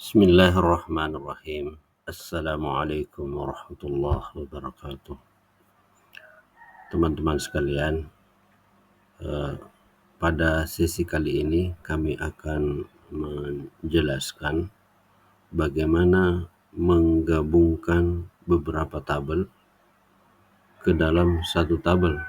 Bismillahirrahmanirrahim. Assalamualaikum warahmatullahi wabarakatuh. Teman-teman sekalian, pada sesi kali ini kami akan menjelaskan bagaimana menggabungkan beberapa tabel ke dalam satu tabel.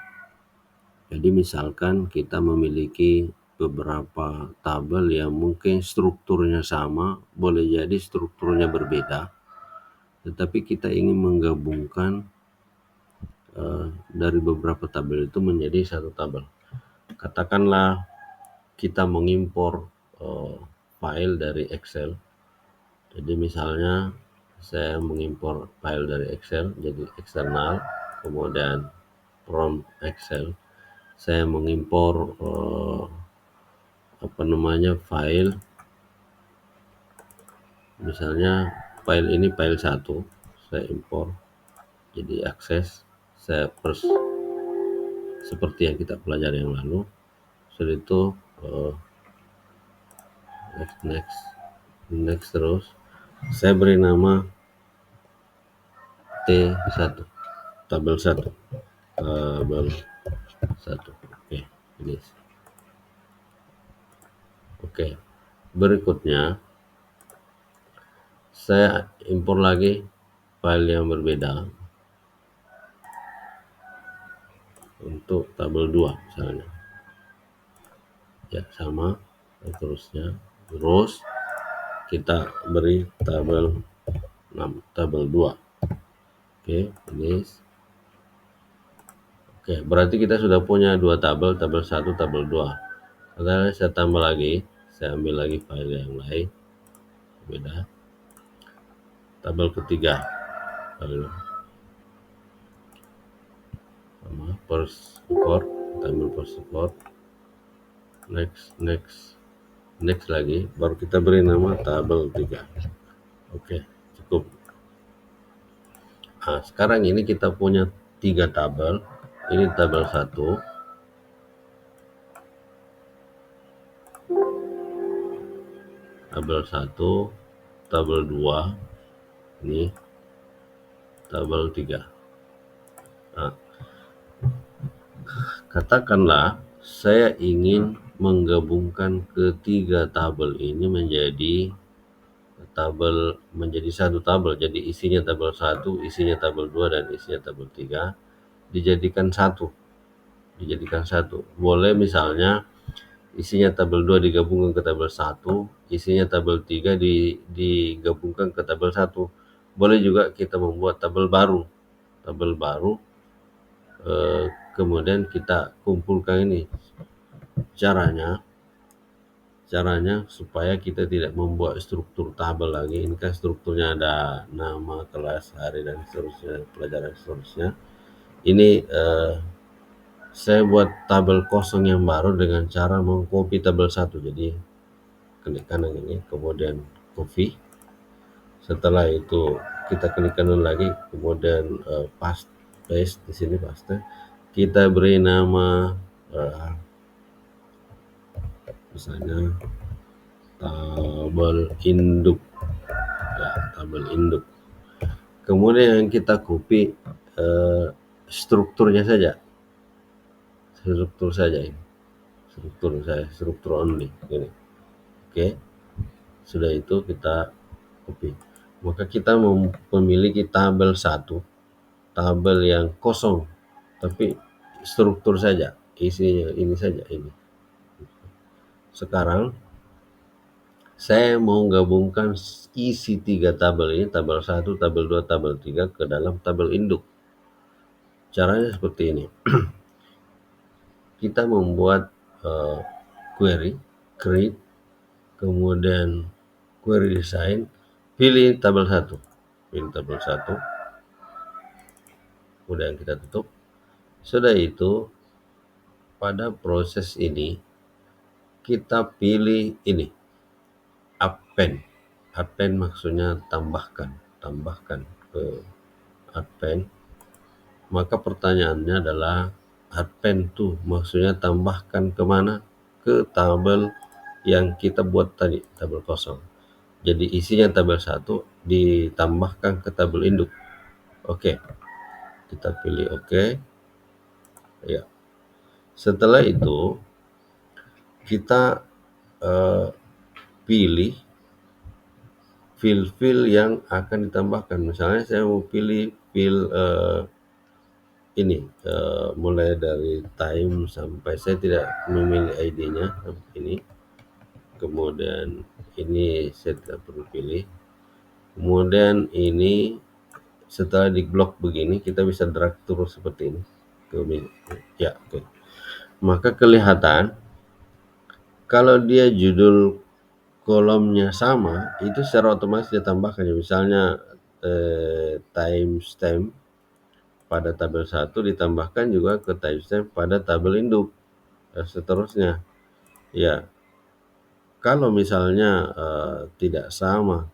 Jadi misalkan kita memiliki beberapa tabel yang mungkin strukturnya sama, boleh jadi strukturnya berbeda, tetapi kita ingin menggabungkan dari beberapa tabel itu menjadi satu tabel. Katakanlah kita mengimpor file dari Excel. Jadi misalnya saya mengimpor file dari Excel jadi eksternal, kemudian from Excel saya mengimpor file, misalnya file ini file 1 saya impor jadi akses, saya first seperti yang kita pelajari yang lalu. Setelah itu next terus saya beri nama T1, tabel 1. Ini oke. Berikutnya saya impor lagi file yang berbeda untuk tabel 2 misalnya. Ya, sama terusnya. Terus kita beri tabel 6, tabel 2. Oke, ini. Oke, berarti kita sudah punya dua tabel 1, tabel 2. Sekarang saya tambah lagi, saya ambil lagi file yang lain beda. Tabel ketiga, tabel sama first import, tabel first import. Next lagi, baru kita beri nama tabel 3. Oke, cukup. Nah, sekarang ini kita punya 3 tabel. Ini tabel 1, tabel 1, tabel 2, ini tabel 3. Nah, katakanlah saya ingin menggabungkan ketiga tabel ini menjadi satu tabel. Jadi isinya tabel 1, isinya tabel 2, dan isinya tabel 3 dijadikan satu. Boleh misalnya isinya tabel 2 digabungkan ke tabel 1, isinya tabel 3 digabungkan ke tabel 1. Boleh juga kita membuat tabel baru. Kemudian kita kumpulkan ini. Caranya supaya kita tidak membuat struktur tabel lagi. Ini kan strukturnya ada nama, kelas, hari, dan seterusnya, pelajaran seterusnya. Ini saya buat tabel kosong yang baru dengan cara mengcopy tabel 1. Jadi klik kanan ini, kemudian copy. Setelah itu kita klik kanan lagi, kemudian paste di sini, paste. Kita beri nama misalnya tabel induk. Ya, tabel induk. Kemudian kita copy strukturnya saja. Struktur only ini. Oke. Sudah itu kita copy. Maka kita memiliki tabel 1, tabel yang kosong tapi struktur saja, isinya ini saja ini. Sekarang saya mau gabungkan isi 3 tabel ini, tabel 1, tabel 2, tabel 3 ke dalam tabel induk. Caranya seperti ini. Kita membuat query, create, kemudian query design, pilih tabel 1. Kemudian kita tutup. Sudah itu, pada proses ini kita pilih ini, append maksudnya tambahkan ke append. Maka pertanyaannya adalah append tuh maksudnya tambahkan kemana? Ke tabel yang kita buat tadi, tabel kosong. Jadi isinya tabel 1 ditambahkan ke tabel induk. Oke, kita pilih oke. Ya. Setelah itu kita pilih fil-fil yang akan ditambahkan. Misalnya saya mau pilih fil ini mulai dari time sampai, saya tidak memilih ID-nya ini. Kemudian ini saya tidak perlu pilih. Kemudian ini setelah di blok begini kita bisa drag terus seperti ini. Ya, oke. Maka kelihatan kalau dia judul kolomnya sama, itu secara otomatis ditambahkan. Misalnya timestamp pada tabel 1 ditambahkan juga ke timestamp pada tabel induk, dan seterusnya. Ya, kalau misalnya tidak sama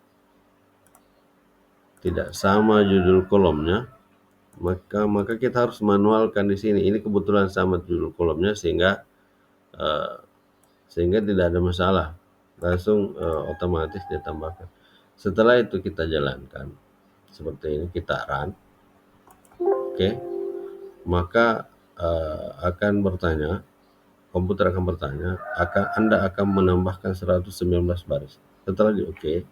judul kolomnya, maka kita harus manualkan di sini. Ini kebetulan sama judul kolomnya sehingga tidak ada masalah, langsung otomatis ditambahkan. Setelah itu kita jalankan seperti ini, kita run. Oke, maka komputer akan bertanya, Anda akan menambahkan 119 baris. Setelah di oke,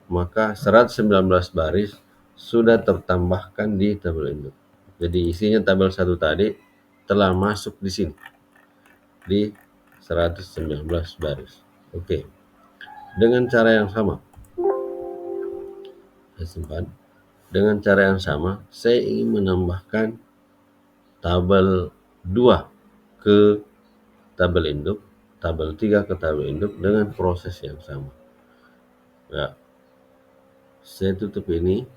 maka 119 baris sudah tertambahkan di tabel induk. Jadi isinya tabel 1 tadi telah masuk di sini, di 119 baris. Oke. Dengan cara yang sama, saya simpan. Dengan cara yang sama, saya ingin menambahkan tabel 2 ke tabel induk, tabel 3 ke tabel induk dengan proses yang sama. Ya, saya tutup ini.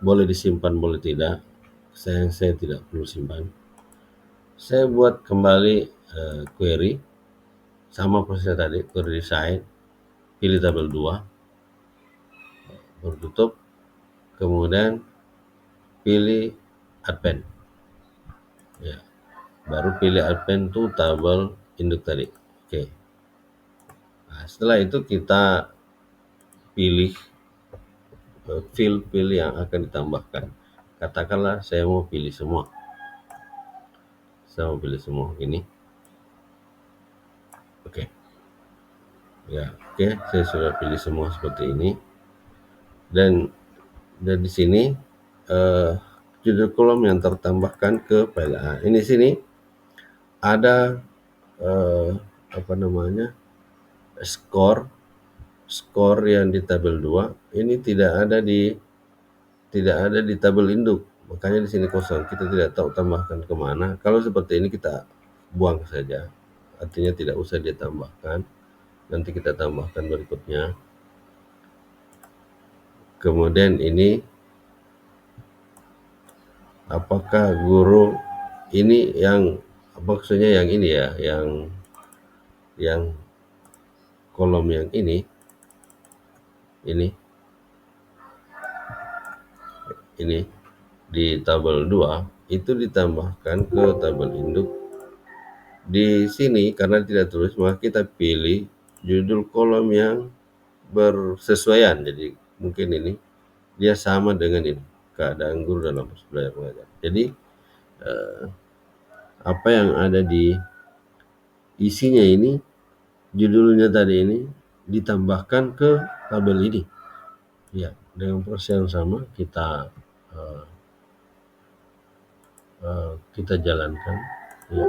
Boleh disimpan, boleh tidak. Saya tidak perlu simpan. Saya buat kembali query, sama proses tadi, query design, pilih tabel 2, baru tutup, kemudian pilih append. Ya, baru pilih append to tabel induk tadi. Oke. Nah, setelah itu kita pilih fil yang akan ditambahkan. Katakanlah saya mau pilih semua. Saya mau pilih semua ini. Oke. Ya, oke, saya sudah pilih semua seperti ini. Dan di sini judul kolom yang tertambahkan ke file A. Ini sini ada skor yang di tabel 2 ini tidak ada di tabel induk, makanya di sini kosong. Kita tidak tahu tambahkan kemana. Kalau seperti ini kita buang saja, artinya tidak usah ditambahkan, nanti kita tambahkan berikutnya. Kemudian ini apakah guru ini yang maksudnya yang ini ya, yang kolom yang ini di tabel 2 itu ditambahkan ke tabel induk. Di sini karena tidak tulis, maka kita pilih judul kolom yang bersesuaian. Jadi mungkin ini dia sama dengan ini, keadaan guru dalam belajar mengajar. Jadi apa yang ada di isinya ini, judulnya tadi ini ditambahkan ke tabel ini. Ya, dengan proses yang sama kita jalankan. Ya,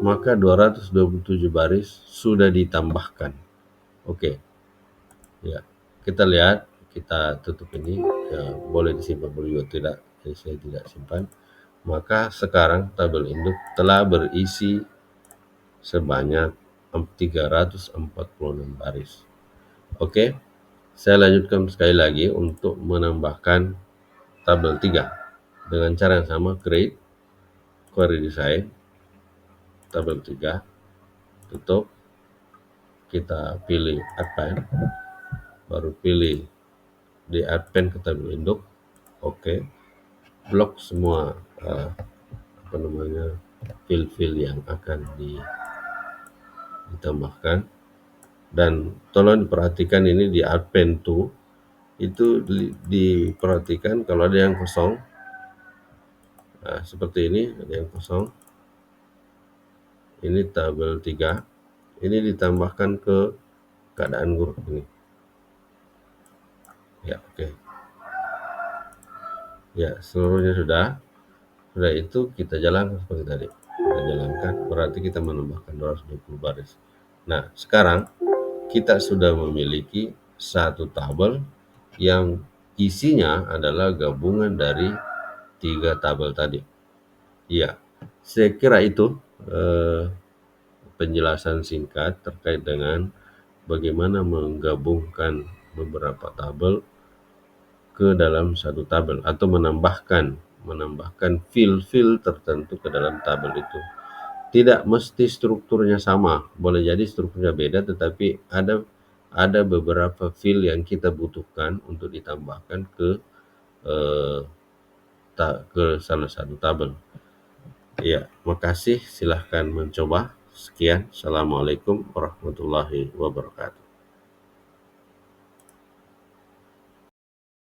maka 227 baris sudah ditambahkan. Oke. Ya, kita lihat, kita tutup ini. Ya, boleh disimpan, boleh juga tidak. Jadi saya tidak simpan. Maka sekarang tabel induk telah berisi sebanyak 346 baris. Oke, saya lanjutkan sekali lagi untuk menambahkan tabel 3 dengan cara yang sama. Create, query design, tabel 3, tutup, kita pilih append, baru pilih di append ke tabel induk. Oke, blok semua fil-fil yang akan ditambahkan. Dan tolong diperhatikan ini di Advent tuh, itu diperhatikan kalau ada yang kosong, nah, seperti ini, ada yang kosong, ini tabel 3, ini ditambahkan ke keadaan grup ini. Ya, oke. Ya, seluruhnya sudah itu kita jalankan seperti tadi. Kita jalankan, berarti kita menambahkan 220 baris. Nah, sekarang kita sudah memiliki satu tabel yang isinya adalah gabungan dari 3 tabel tadi. Iya, saya kira itu penjelasan singkat terkait dengan bagaimana menggabungkan beberapa tabel ke dalam satu tabel atau menambahkan fil-fil tertentu ke dalam tabel itu. Tidak mesti strukturnya sama, boleh jadi strukturnya beda, tetapi ada beberapa fil yang kita butuhkan untuk ditambahkan eh, ke salah satu tabel. Ya, makasih. Silahkan mencoba. Sekian. Assalamualaikum warahmatullahi wabarakatuh.